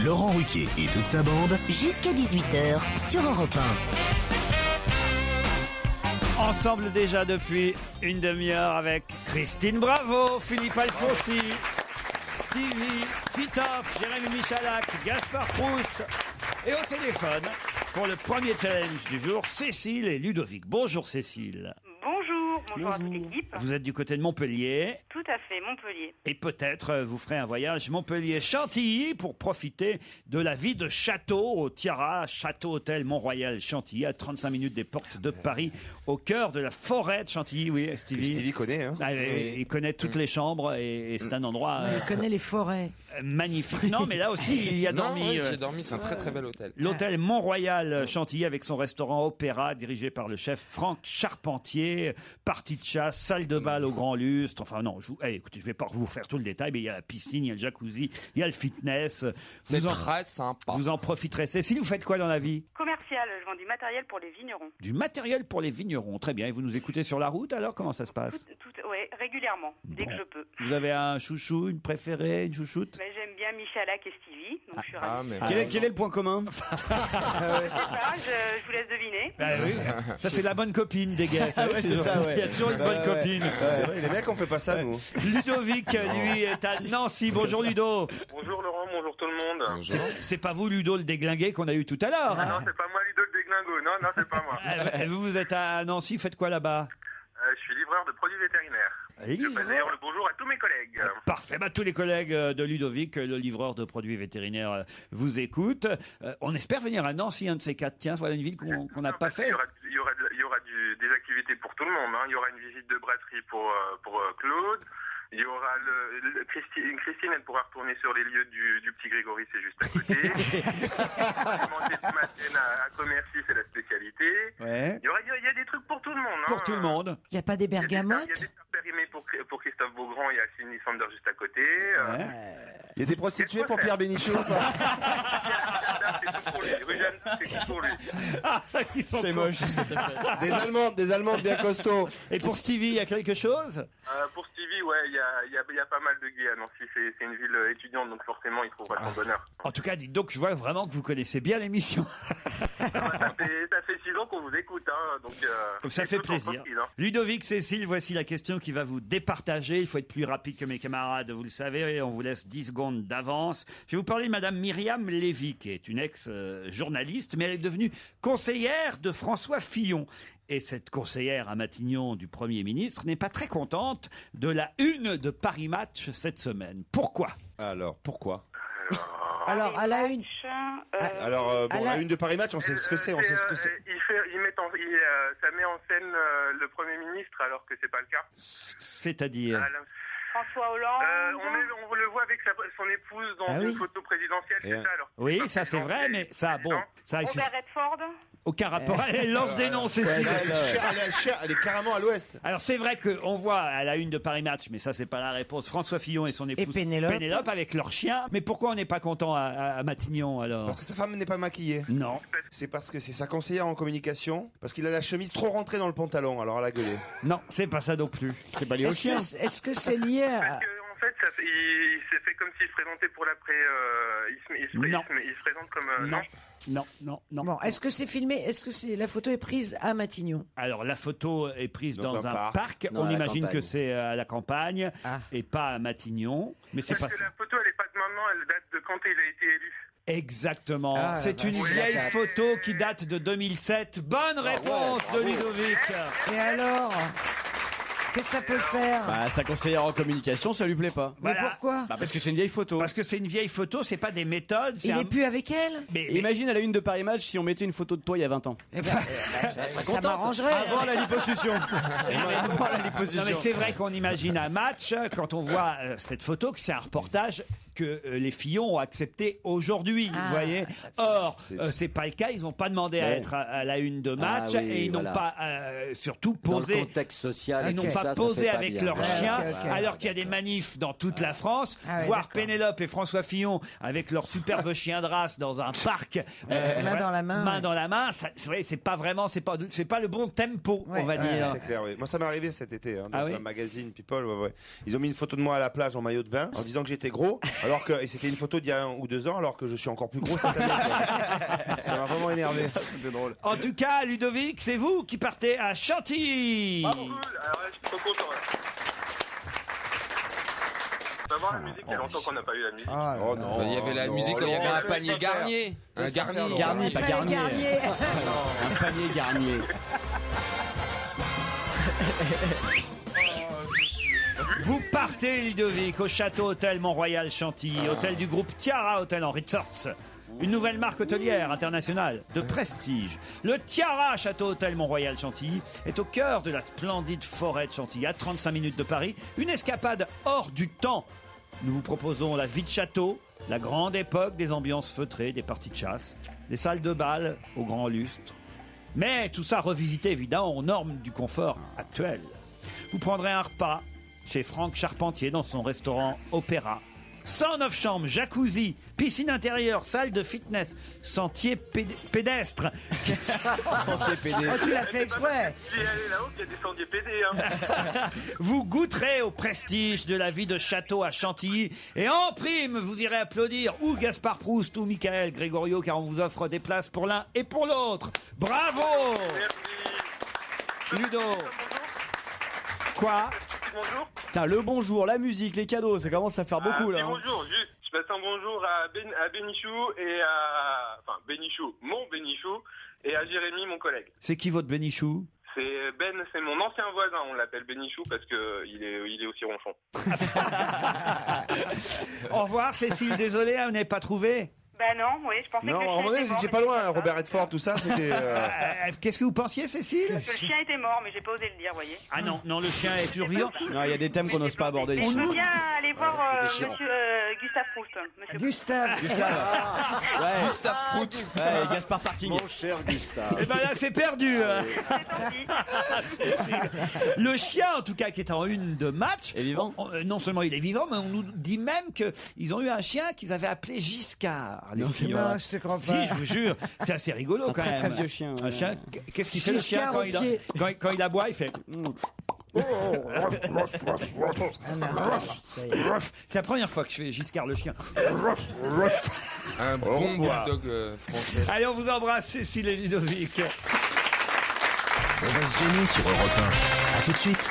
Laurent Ruquier et toute sa bande. Jusqu'à 18h sur Europe 1. Ensemble déjà depuis une demi-heure avec Christine Bravo, Philippe Alfonsi, Stevie, Titoff, Jérémy Michalak, Gaspard Proust. Et au téléphone, pour le premier challenge du jour, Cécile et Ludovic. Bonjour Cécile. Bonjour à toute l'équipe. Vous êtes du côté de Montpellier. Tout à fait, Montpellier. Et peut-être vous ferez un voyage Montpellier-Chantilly pour profiter de la vie de château au Tiara, Château Hôtel Mont-Royal Chantilly, à 35 minutes des portes de Paris, au cœur de la forêt de Chantilly. Oui, Stevie. Stevie connaît, hein. Il connaît toutes les chambres et c'est un endroit Il connaît les forêts. magnifique. Non, mais là aussi, il y a dormi. Oui, j'ai dormi, c'est un très très bel hôtel. L'hôtel Mont-Royal Chantilly avec son restaurant Opéra dirigé par le chef Franck Charpentier, partie de chasse, salle de bal au grand lustre. Enfin non, écoutez, je vais pas vous faire tout le détail, mais il y a la piscine, il y a le jacuzzi, il y a le fitness. C'est très sympa. Vous en profiterez. Cécile, vous faites quoi dans la vie? Commercial, je vends du matériel pour les vignerons. Du matériel pour les vignerons. Très bien. Et vous nous écoutez sur la route alors? Comment ça se passe? Oui, régulièrement, dès que je peux. Vous avez un chouchou, une préférée, une chouchoute? Mais j'aime bien Michalak et Stevie, donc je suis ravie. Quel est le point commun? Je vous laisse deviner. Ah oui. Ça, c'est la bonne copine des gars. Ouais, c'est ça, ouais. Il y a toujours une bonne copine. C'est vrai, les mecs, on fait pas ça, nous. Ludovic, lui, est à Nancy. Bonjour Ludo. Bonjour Laurent, bonjour tout le monde. C'est pas vous, Ludo, le déglingué qu'on a eu tout à l'heure. Ah non, c'est pas moi Ludo le déglingo, non, c'est pas moi. Vous êtes à Nancy, faites quoi là-bas? Je suis livreur de produits vétérinaires. Je passe d'ailleurs le bonjour à tous mes collègues. Parfait. Tous les collègues de Ludovic, le livreur de produits vétérinaires, vous écoutent. On espère venir à Nancy, un de ces quatre. Tiens, voilà une ville qu'on n'a pas fait. Il y aura des activités pour tout le monde. Il y aura une visite de brasserie pour Claude. Il y aura Christine, elle pourra retourner sur les lieux du petit Grégory, c'est juste à côté. Manger du matin à Commercy, c'est la spécialité. Ouais. Il y a des trucs pour tout le monde. Pour tout le monde. Il n'y a pas des Il y a bergamotes? des tartes périmées pour Christophe Beaugrand et Cindy Sander juste à côté. Il y a des prostituées pour Pierre Bénichou ou pas? C'est tout pour lui. Rue Jeanne, c'est tout pour lui. C'est moche. Des Allemandes bien costauds. Et pour Stevie, il y a quelque chose? Pour Stevie, ouais, il y a pas mal de gays à Nancy. C'est une ville étudiante, donc forcément, il trouvera son bonheur. En tout cas, dites donc, je vois vraiment que vous connaissez bien l'émission. Ça fait 6 ans qu'on vous écoute, donc Ça fait plaisir. Ludovic, Cécile, voici la question qui va vous départager. Il faut être plus rapide que mes camarades, vous le savez. On vous laisse 10 secondes d'avance. Je vais vous parler de Madame Myriam Lévy, qui est une ex-journaliste, mais elle est devenue conseillère de François Fillon. Et cette conseillère à Matignon du Premier ministre n'est pas très contente de la une de Paris Match cette semaine. Pourquoi? Alors, pourquoi? Alors, à la une. La une de Paris Match, on sait ce que c'est, Ça met en scène le Premier ministre, alors que c'est pas le cas. C'est-à-dire? François Hollande. On le voit avec son épouse dans une photo présidentielle, c'est ça alors. Oui, ça c'est vrai, mais ça, bon, ça il Robert Redford. aucun rapport. Elle lance des noms, Cécile. Elle est carrément à l'ouest. Alors c'est vrai qu'on voit à la une de Paris Match, mais ça c'est pas la réponse, François Fillon et son épouse Pénélope avec leur chien. Mais pourquoi on n'est pas content à Matignon alors? Parce que sa femme n'est pas maquillée. Non. C'est parce que c'est sa conseillère en communication, parce qu'il a la chemise trop rentrée dans le pantalon, alors elle a gueulé. Non, c'est pas ça non plus. C'est pas lié au chien. Est-ce que c'est lié à... En fait, il s'est fait comme s'il se présentait pour l'après. Il se présente comme. Non. Bon, est-ce que c'est filmé? Est-ce que la photo est prise à Matignon? Alors la photo est prise dans un parc. Non, On à la imagine campagne. que c'est à la campagne et pas à Matignon. Mais c'est pas Parce que ça. la photo, elle est pas de maintenant, elle date de quand il a été élu. Exactement. Ah, c'est une vieille photo qui date de 2007. Bonne réponse de Ludovic. Et alors? Qu'est-ce que ça peut faire? Sa conseillère en communication, ça lui plaît pas. Mais Voilà. pourquoi? Parce que c'est une vieille photo. Parce que c'est une vieille photo, c'est pas des méthodes. Il est plus avec elle? Mais Imagine à la une de Paris Match si on mettait une photo de toi il y a 20 ans. Ça m'arrangerait. Avant la liposuction. Avant la liposuction. non mais c'est vrai qu'on imagine un match quand on voit cette photo que c'est un reportage que les Fillon ont accepté aujourd'hui, vous voyez. Or, c'est pas le cas. Ils n'ont pas demandé à être à la une de match et ils n'ont pas surtout posé. Dans le contexte social. Ils n'ont pas posé avec leur chien, alors qu'il y a des manifs dans toute la France. Voir Pénélope et François Fillon avec leur superbe chien de race dans un parc, main dans la main. Main dans la main. C'est vrai, c'est pas vraiment, c'est pas le bon tempo, on va dire. C'est clair, oui. Moi, ça m'est arrivé cet été, dans Ah un magazine People. Ils ont mis une photo de moi à la plage en maillot de bain, en disant que j'étais gros, Alors que et c'était une photo d'il y a 1 ou 2 ans, alors que je suis encore plus gros cette année. Quoi. Ça m'a vraiment énervé. C'était drôle. En tout cas, Ludovic, c'est vous qui partez à Chantilly. Bravo. Alors là, je suis trop content. Là. On va voir la musique, il y a longtemps qu'on n'a pas eu la musique. Ah, oh non. Il y avait la musique, il y avait un panier Garnier. Un Garnier. Garnier, pas Garnier. Un panier Garnier. Vous partez, Ludovic, au château hôtel Mont-Royal Chantilly, hôtel du groupe Tiara Hôtel Henri Resorts. Une nouvelle marque hôtelière internationale de prestige. Le Tiara Château Hôtel Mont-Royal Chantilly est au cœur de la splendide forêt de Chantilly, à 35 minutes de Paris. Une escapade hors du temps. Nous vous proposons la vie de château, la grande époque des ambiances feutrées, des parties de chasse, des salles de bal au grand lustre. Mais tout ça revisité évidemment aux normes du confort actuel. Vous prendrez un repas chez Franck Charpentier dans son restaurant Opéra. 109 chambres, jacuzzi, piscine intérieure, salle de fitness, sentier pédestre. Sentier PD. Oh, tu l'as fait exprès. Si elle est là-haut, il y a des sentiers PD. Hein. Vous goûterez au prestige de la vie de château à Chantilly. Et en prime, vous irez applaudir ou Gaspard Proust ou Michael Gregorio, car on vous offre des places pour l'un et pour l'autre. Bravo Merci. Ludo. Quoi? Bonjour. Putain, le bonjour, la musique, les cadeaux, ça commence à faire beaucoup là. hein. Bonjour, juste. Je passe un bonjour à Bénichou et à... Enfin, Bénichou, mon Bénichou, et à Jérémy, mon collègue. C'est qui votre Bénichou? C'est Ben, c'est mon ancien voisin, on l'appelle Bénichou parce que il est aussi ronchon. Au revoir Cécile, désolé, vous n'avez pas trouvé? Bah non, oui, je pensais Non, que le à un chien moment donné, était vous mort, étiez mais pas j'ai loin, ça. Robert Redford, tout ça, c'était. Qu'est-ce que vous pensiez, Cécile? Que le chien était mort, mais j'ai pas osé le dire, vous voyez. Ah non, non, le chien est toujours vivant. Non, il y a des thèmes qu'on n'ose pas aborder Mais ici. je veux bien aller voir c'est déchirant. monsieur Gustave Proust. Monsieur Gustave. Ouais. Gustave Prout. Ouais, Gaspard Parking. Mon cher Gustave. Et ben là, c'est perdu. C'est gentil. Le chien, en tout cas, qui est en une de match. Est vivant. Non seulement il est vivant, mais on nous dit même qu'ils ont eu un chien qu'ils avaient appelé Giscard. Les Non, filles. c'est pas Non, je te crois Si, pas. je vous jure, c'est assez rigolo Un quand très même. très vieux chien. Un chien, qu'est-ce qu'il fait le chien Giscard quand au il, pied. quand il aboie? Il fait. Ah non, ça y est. C'est la première fois que je fais Giscard le chien. Un bon bulldog français. Allez, on vous embrasse, Cécile et Ludovic. On va se gêner sur Europe 1. A tout de suite.